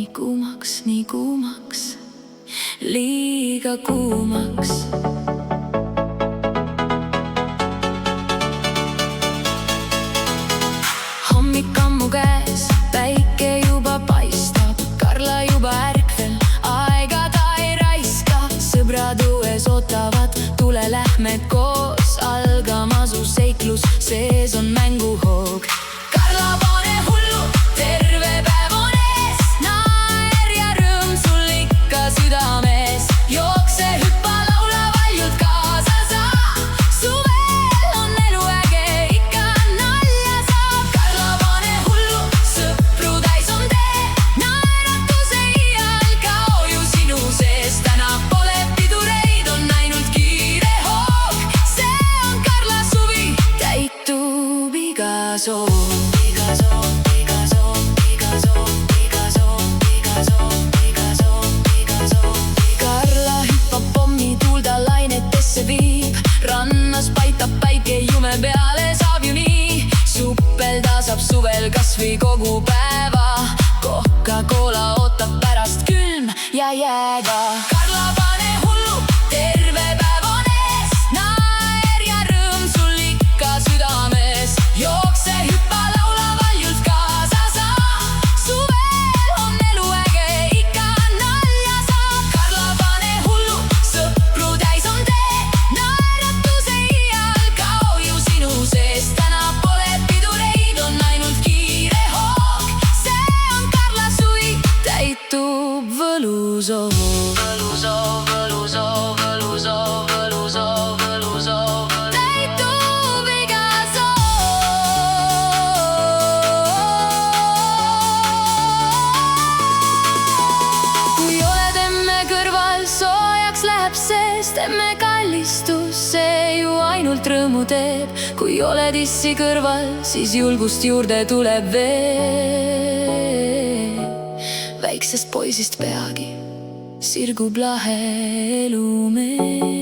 nii kuumaks, liiga kuumaks. Hommik ammu käes, päike juba paistab, Karla juba ärkvel, aega ta ei raiska. Sõbrad õues ootavad, tule lähme koos, algama su seiklus, sees on mänguhoog. Karla, pane hullu, terve päev on ees, naer ja rõõm sul ikka südames. Jookse, hüppa, laula, valjult kaasa saa, suvel on elu äge, ikka nalja saab. Karla, pane hullu, sõpru täis on tee, naeratus ei alga ju sinu sees. Täna pole pidureid, on ainult kiire hoog, see on Karla suvi, täitub iga soov. Karla hüppab pommituulda, lainetesse viib, rannas paitab päike, jume peale saab ju nii. Suppelda saab suvel kasvõi kogu päeva, Coca-Cola ootab pärast külm ja jääga. Karla, pane hullu, terve päev on ees, naer ja rõõm sul ikka südames. Jookse, hüppa, laula, valjult kaasa saa, suvel on elu äge, ikka nalja saab. Karla, pane hullu, sõpru täis on tee, naeratus ei alga ju sinu sees. Täna pole pidureid, on ainult kiire hoog, see on Karla suvi, täitub võlusoov. Võlusoov, võlusoov, võlusoov, võlusoov, võlusoov, täitub iga soov. Kui oled emme kõrval, soojaks läheb seest, emme kallistus, see ju ainult rõõmu teeb. Kui oled issi kõrval, siis julgust juurde tuleb veel. Väiksest poisist peagi sirgub lahe elumeel.